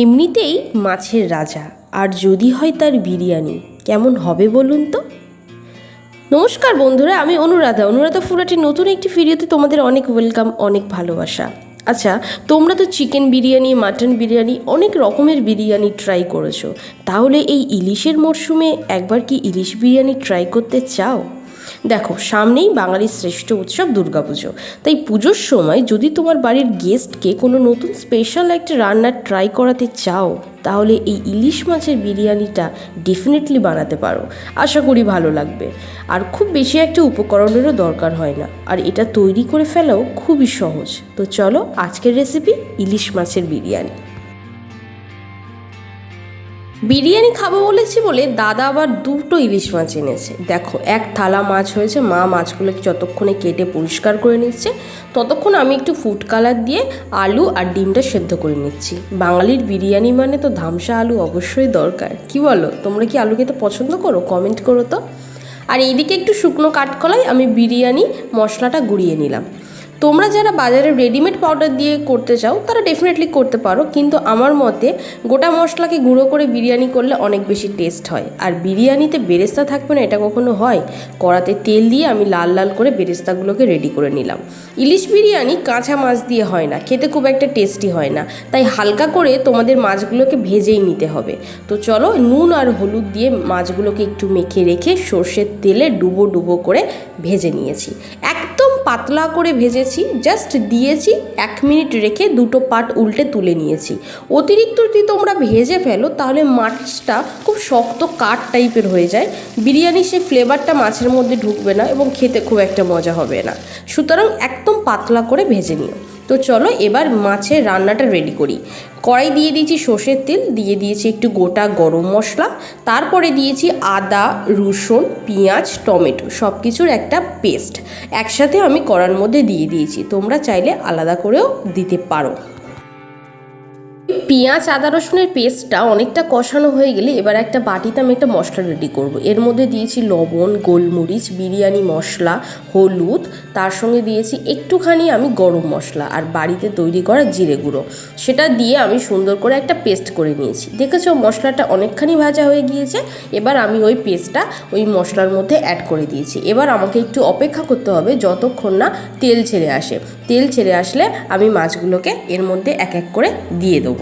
এমনিতেই মাছের রাজা, আর যদি হয় তার বিরিয়ানি, কেমন হবে বলুন তো। নমস্কার বন্ধুরা, আমি অনুরাধা ফুডার্টের নতুন একটি ভিডিওতে তোমাদের অনেক ওয়েলকাম, অনেক ভালোবাসা। আচ্ছা, তোমরা তো চিকেন বিরিয়ানি, মাটন বিরিয়ানি, অনেক রকমের বিরিয়ানি ট্রাই করেছো, তাহলে এই ইলিশের মরশুমে একবার কি ইলিশ বিরিয়ানি ট্রাই করতে চাও? দেখো, সামনেই বাঙালির শ্রেষ্ঠ উৎসব দুর্গাপুজো, তাই পুজোর সময় যদি তোমার বাড়ির গেস্টকে কোনো নতুন স্পেশাল একটা রান্না ট্রাই করাতে চাও, তাহলে এই ইলিশ মাছের বিরিয়ানিটা ডেফিনেটলি বানাতে পারো। আশা করি ভালো লাগবে। আর খুব বেশি একটা উপকরণেরও দরকার হয় না, আর এটা তৈরি করে ফেলাও খুবই সহজ। তো চলো, আজকের রেসিপি ইলিশ মাছের বিরিয়ানি। বিরিয়ানি খাবো বলেছি বলে দাদা আবার দুটো ইলিশ মাছ এনেছে। দেখো, এক থালা মাছ হয়েছে, মা মাছগুলোকে যতক্ষণে কেটে পরিষ্কার করে নিচ্ছে, ততক্ষণ আমি একটু ফুড কালার দিয়ে আলু আর ডিমটা সেদ্ধ করে নিচ্ছি। বাঙালির বিরিয়ানি মানে তো ধামসা আলু অবশ্যই দরকার, কি বলো? তোমরা কি আলু খেতে পছন্দ করো? কমেন্ট করো তো। আর এইদিকে একটু শুকনো কাঠকলাই আমি বিরিয়ানি মশলাটা গুঁড়িয়ে নিলাম। তোমরা যারা বাজারে রেডিমেড পাউডার দিয়ে করতে চাও তারা ডেফিনেটলি করতে পারো, কিন্তু আমার মতে গোটা মশলাকে গুঁড়ো করে বিরিয়ানি করলে অনেক বেশি টেস্ট হয়। আর বিরিয়ানিতে বেরেস্তা থাকবে না এটা কখনো হয়? কড়াতে তেল দিয়ে আমি লাল লাল করে বেরেস্তাগুলোকে রেডি করে নিলাম। ইলিশ বিরিয়ানি কাঁচা মাছ দিয়ে হয় না, খেতে খুব একটা টেস্টি হয় না, তাই হালকা করে তোমাদের মাছগুলোকে ভেজেই নিতে হবে। তো চলো, নুন আর হলুদ দিয়ে মাছগুলোকে একটু মেখে রেখে সর্ষের তেলে ডুবো ডুবো করে ভেজে নিয়েছি। একদম পাতলা করে ভেজেছি, জাস্ট দিয়েছি 1 মিনিট রেখে দুটো পাট উল্টে তুলে নিয়েছি। অতিরিক্ত যদি তোমরা ভেজে ফেলো তাহলে মাছটা খুব শক্ত কাঠ টাইপের হয়ে যায়, বিরিয়ানির সেই ফ্লেভারটা মাছের মধ্যে ঢুকবে না এবং খেতে খুব একটা মজা হবে না। সুতরাং একদম পাতলা করে ভেজে নিও। তো চলো এবার মাছের রান্নাটা রেডি করি। কড়াই দিয়ে দিয়েছি সর্ষের তেল, দিয়ে দিয়েছি একটু গোটা গরম মশলা, তারপরে দিয়েছি আদা, রসুন, পেঁয়াজ, টমেটো সব কিছুর একটা পেস্ট একসাথে আমি কড়ার মধ্যে দিয়ে দিয়েছি। তোমরা চাইলে আলাদা করেও দিতে পারো। পেঁয়াজ আদা রসুনের পেস্টটা অনেকটা কষানো হয়ে গেলে এবার একটা বাটিতে আমি একটা মশলা রেডি করব। এর মধ্যে দিয়েছি লবণ, গোলমরিচ, বিরিয়ানি মশলা, হলুদ, তার সঙ্গে দিয়েছি একটুখানি আমি গরম মশলা আর বাড়িতে তৈরি করা জিরে গুঁড়ো। সেটা দিয়ে আমি সুন্দর করে একটা পেস্ট করে নিয়েছি। দেখেছো, মশলাটা অনেকখানি ভাজা হয়ে গিয়েছে। এবার আমি ওই পেস্টটা ওই মশলার মধ্যে অ্যাড করে দিয়েছি। এবার আমাকে একটু অপেক্ষা করতে হবে যতক্ষণ না তেল ছেড়ে আসে। তেল ছেড়ে আসলে আমি মাছগুলোকে এর মধ্যে এক এক করে দিয়ে দেবো।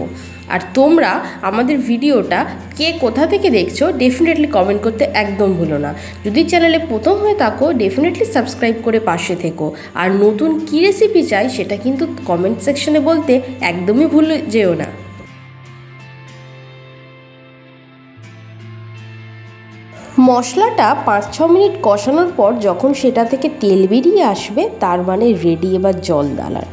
আর তোমরা আমাদের ভিডিওটা কে কোথা থেকে দেখছো ডেফিনেটলি কমেন্ট করতে একদম ভুলো না। যদি চ্যানেলে প্রথম হয়ে থাকো ডেফিনেটলি সাবস্ক্রাইব করে পাশে থেকো। আর নতুন কী রেসিপি চাই সেটা কিন্তু কমেন্ট সেকশনে বলতে একদমই ভুলে যেও না। মশলাটা 5-6 মিনিট কষানোর পর যখন সেটা থেকে তেল বেরিয়ে আসবে, তার মানে রেডি এবার জল ডালার।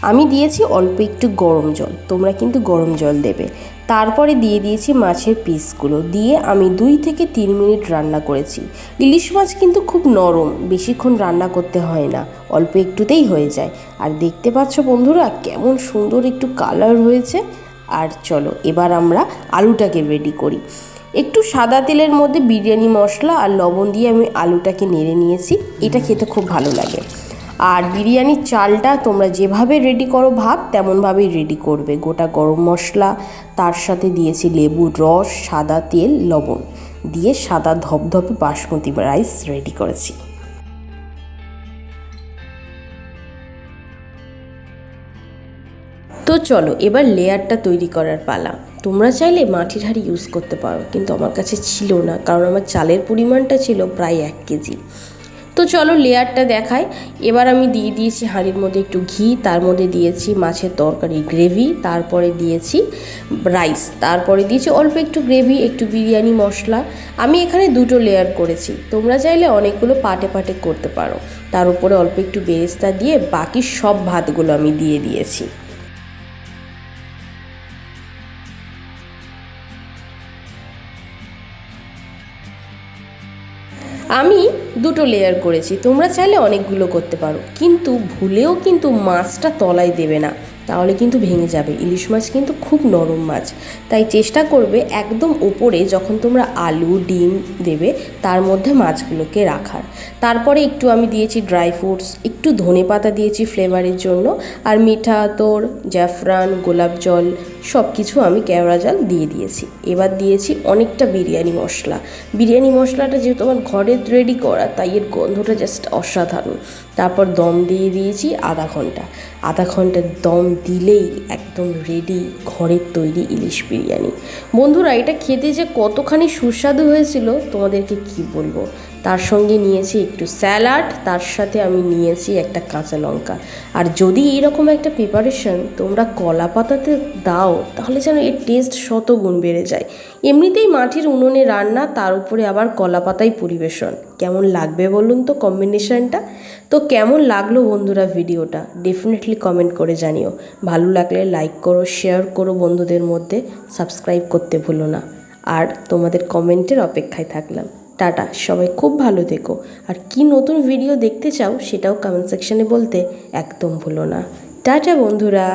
আমি দিয়েছি অল্প একটু গরম জল, তোমরা কিন্তু গরম জল দেবে। তারপরে দিয়ে দিয়েছি মাছের পিসগুলো, দিয়ে আমি 2 থেকে 3 মিনিট রান্না করেছি। ইলিশ মাছ কিন্তু খুব নরম, বেশিক্ষণ রান্না করতে হয় না, অল্প একটুতেই হয়ে যায়। আর দেখতে পাচ্ছ বন্ধুরা কেমন সুন্দর একটু কালার হয়েছে। আর চলো এবার আমরা আলুটাকে রেডি করি। একটু সাদা তেলের মধ্যে বিরিয়ানি মশলা আর লবণ দিয়ে আমি আলুটাকে নেড়ে নিয়েছি। এটা খেতে খুব ভালো লাগে। আর বিরিয়ানির চালটা তোমরা যেভাবে রেডি করো ভাত, তেমনভাবেই রেডি করবে। গোটা গরম মশলা, তার সাথে দিয়েছি লেবুর রস, সাদা তেল, লবণ দিয়ে সাদা ধপধপে বাসমতি রাইস রেডি করেছি। তো চলো এবার লেয়ারটা তৈরি করার পালা। তোমরা চাইলে মাটির হাঁড়ি ইউজ করতে পারো, কিন্তু আমার কাছে ছিল না, কারণ আমার চালের পরিমাণটা ছিল প্রায় 1 কেজি। তো চলো লেয়ারটা দেখাই। এবার আমি দিয়ে দিয়েছি হাঁড়ির মধ্যে একটু ঘি, তার মধ্যে দিয়েছি মাছের তরকারি গ্রেভি, তারপরে দিয়েছি রাইস, তারপরে দিয়েছি অল্প একটু গ্রেভি, একটু বিরিয়ানি মশলা। আমি এখানে 2টো লেয়ার করেছি, তোমরা চাইলে অনেকগুলো পাটে পাটে করতে পারো। তার উপরে অল্প একটু বেরেস্তা দিয়ে বাকি সব ভাতগুলো আমি দিয়ে দিয়েছি। আমি 2টো লেয়ার করেছি, তোমরা চাইলে অনেকগুলো করতে পারো, কিন্তু ভুলেও কিন্তু মাছটা তলায় দেবে না, তাহলে কিন্তু ভেঙে যাবে। ইলিশ মাছ কিন্তু খুব নরম মাছ, তাই চেষ্টা করবে একদম ওপরে যখন তোমরা আলু ডিম দেবে তার মধ্যে মাছগুলোকে রাখার। তারপরে একটু আমি দিয়েছি ড্রাই ফ্রুটস, একটু ধনেপাতা দিয়েছি ফ্লেভারের জন্য, আর মিঠা আতর, জাফরান, গোলাপ জল, সব কিছু আমি কেওড়া জল দিয়ে দিয়েছি। এবার দিয়েছি অনেকটা বিরিয়ানি মশলা। বিরিয়ানি মশলাটা যেহেতু আমার ঘরে রেডি করা, তাই এর গন্ধটা জাস্ট অসাধারণ। তারপর দম দিয়ে দিয়েছি আধা ঘন্টা দম দিলেই একদম রেডি ঘরের তৈরি ইলিশ বিরিয়ানি। বন্ধুরা, এটা খেতে যে কতখানি সুস্বাদু হয়েছিল তোমাদেরকে কি বলবো। তার সঙ্গে নিয়েছি একটু স্যালাড, তার সাথে আমি নিয়েছি একটা কাঁচা লঙ্কা। আর যদি এইরকম একটা প্রিপারেশন তোমরা কলা পাতাতে দাও, তাহলে যেন এর টেস্ট শতগুণ বেড়ে যায়। এমনিতেই মাটির উনুনে রান্না, তার উপরে আবার কলা পাতাই পরিবেশন, কেমন লাগবে বলুন তো কম্বিনেশনটা। তো কেমন লাগলো বন্ধুরা ভিডিওটা, ডেফিনেটলি কমেন্ট করে জানিও। ভালো লাগলে লাইক করো, শেয়ার করো বন্ধুদের মধ্যে, সাবস্ক্রাইব করতে ভুলো না। আর তোমাদের কমেন্টের অপেক্ষায় থাকলাম। টাটা, সবাই খুব ভালো থেকো। আর কি নতুন ভিডিও দেখতে চাও সেটাও কমেন্ট সেকশনে বলতে একদম ভুলো না। টাটা বন্ধুরা।